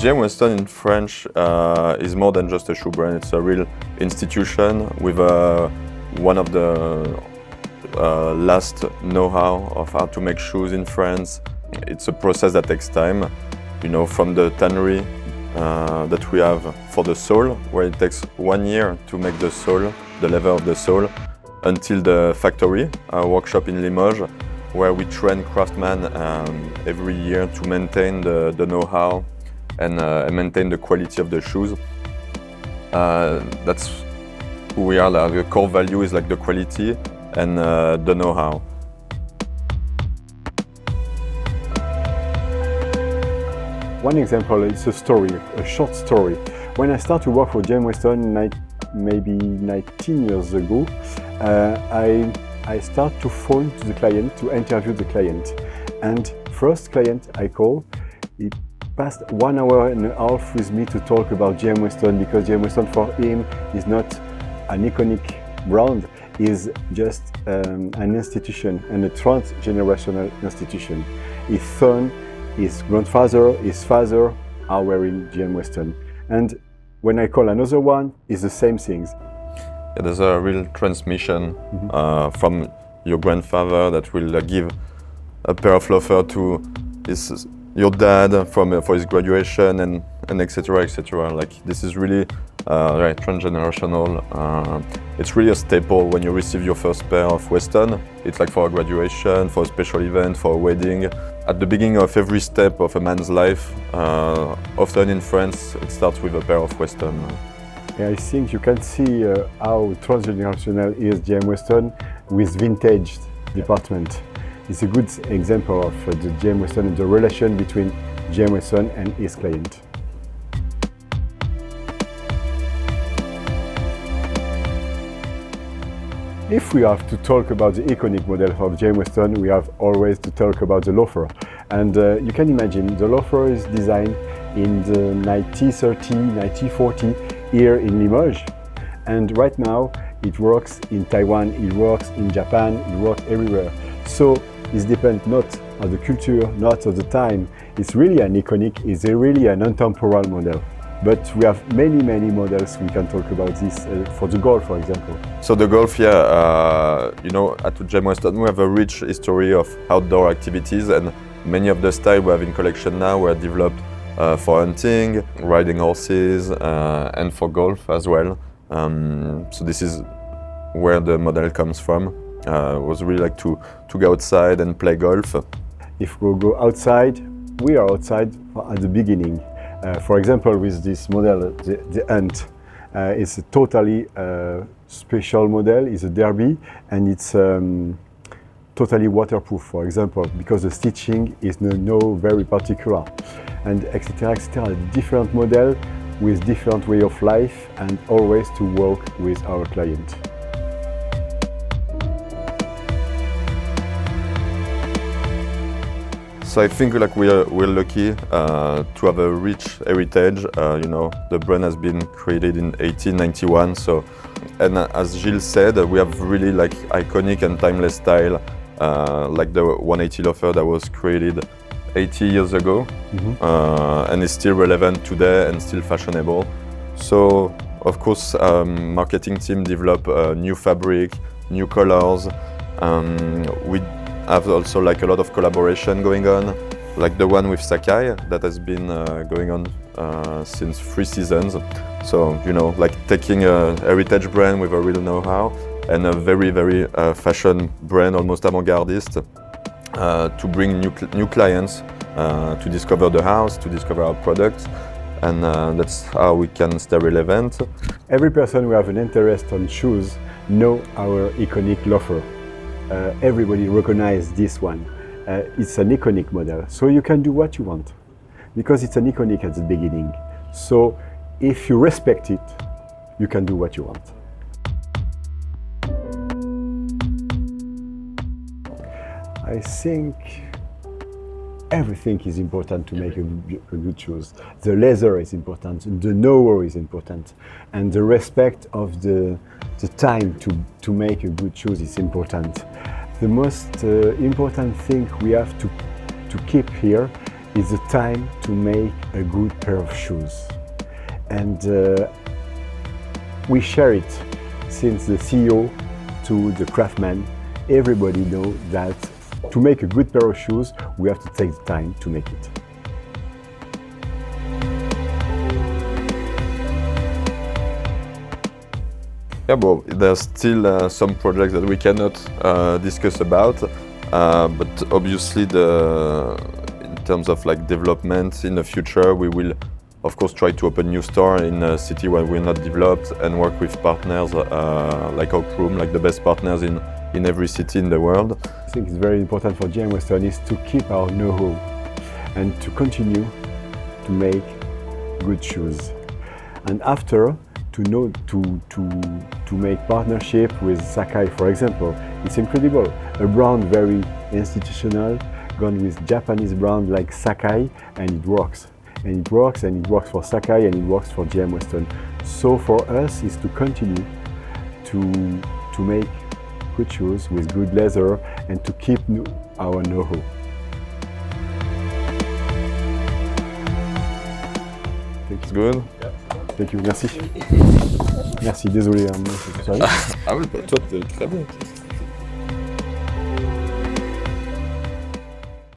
J.M.WESTON in French is more than just a shoe brand. It's a real institution with one of the last know-how of how to make shoes in France. It's a process that takes time, you know, from the tannery that we have for the sole, where it takes 1 year to make the sole, the leather of the sole, until the factory, our workshop in Limoges, where we train craftsmen every year to maintain the know-how and maintain the quality of the shoes. That's who we are. Like, the core value is like the quality and the know-how. One example is a story, a short story. When I started to work for J.M.WESTON maybe 19 years ago, I start to phone to the client, to interview the client. And first client I call, he passed 1 hour and a half with me to talk about J.M.WESTON, because J.M.WESTON for him is not an iconic brand, is just an institution, and a transgenerational institution. His son, his grandfather, his father are wearing J.M.WESTON. And when I call another one, it's the same things. Yeah, there's a real transmission from your grandfather that will give a pair of loafers to your dad for his graduation and etc. etc. Like, this is really right, transgenerational. It's really a staple when you receive your first pair of Weston. It's like for a graduation, for a special event, for a wedding. At the beginning of every step of a man's life, often in France, it starts with a pair of Weston. Yeah, I think you can see how transgenerational is J.M.WESTON with vintage department. It's a good example of the J.M.WESTON and the relation between J.M.WESTON and his client. If we have to talk about the iconic model of J.M.WESTON, we have always to talk about the loafer. And you can imagine the loafer is designed in the 1930, 1940 here in Limoges. And right now it works in Taiwan, it works in Japan, it works everywhere. So it depends not on the culture, not on the time. It's really an iconic, it's really an intemporal model. But we have many models. We can talk about this for the golf, for example. So the golf, yeah, you know, at J.M.WESTON we have a rich history of outdoor activities, and many of the styles we have in collection now were developed for hunting, riding horses, and for golf as well. So this is where the model comes from. It was really like to go outside and play golf. If we go outside, we are outside at the beginning. For example, with this model, the Hunt, it's a totally special model. It's a derby, and it's totally waterproof, for example, because the stitching is no very particular, and etc. etc. Different model with different way of life, and always to work with our client. So I think like we're lucky to have a rich heritage. You know, the brand has been created in 1891. So, and as Gilles said, we have really like iconic and timeless style, like the 180 loafer that was created 80 years ago, and is still relevant today and still fashionable. So, of course, marketing team develop new fabric, new colors. We have also like a lot of collaboration going on, like the one with Sakai that has been going on since 3 seasons. So, you know, like taking a heritage brand with a real know-how and a very fashion brand, almost avant-gardist, to bring new clients to discover the house, to discover our products, and that's how we can stay relevant. Every person who have an interest on shoes know our iconic loafer. Everybody recognize this one. It's an iconic model, so you can do what you want, because it's an iconic at the beginning. So if you respect it, you can do what you want. I think everything is important to make a good shoes. The leather is important, the know-how is important, and the respect of the time to make a good shoes is important. The most important thing we have to keep here is the time to make a good pair of shoes. And we share it since the CEO to the craftsman. Everybody knows that to make a good pair of shoes, we have to take the time to make it. Yeah, well, there's still some projects that we cannot discuss about, but obviously in terms of like development in the future, we will of course try to open new store in a city where we're not developed and work with partners like Outroom, like the best partners in every city in the world. I think it's very important for J.M.WESTON is to keep our know-how and to continue to make good shoes. And after, to make partnership with Sakai, for example. It's incredible. A brand very institutional, gone with Japanese brand like Sakai, and it works. And it works, and it works for Sakai, and it works for J.M.WESTON. So for us is to continue to make good shoes with good leather and to keep our know-how. It's good. Thank you, merci. Merci, désolé, hein, moi, c'est tout ça. Ah oui, toi, t'es très bien.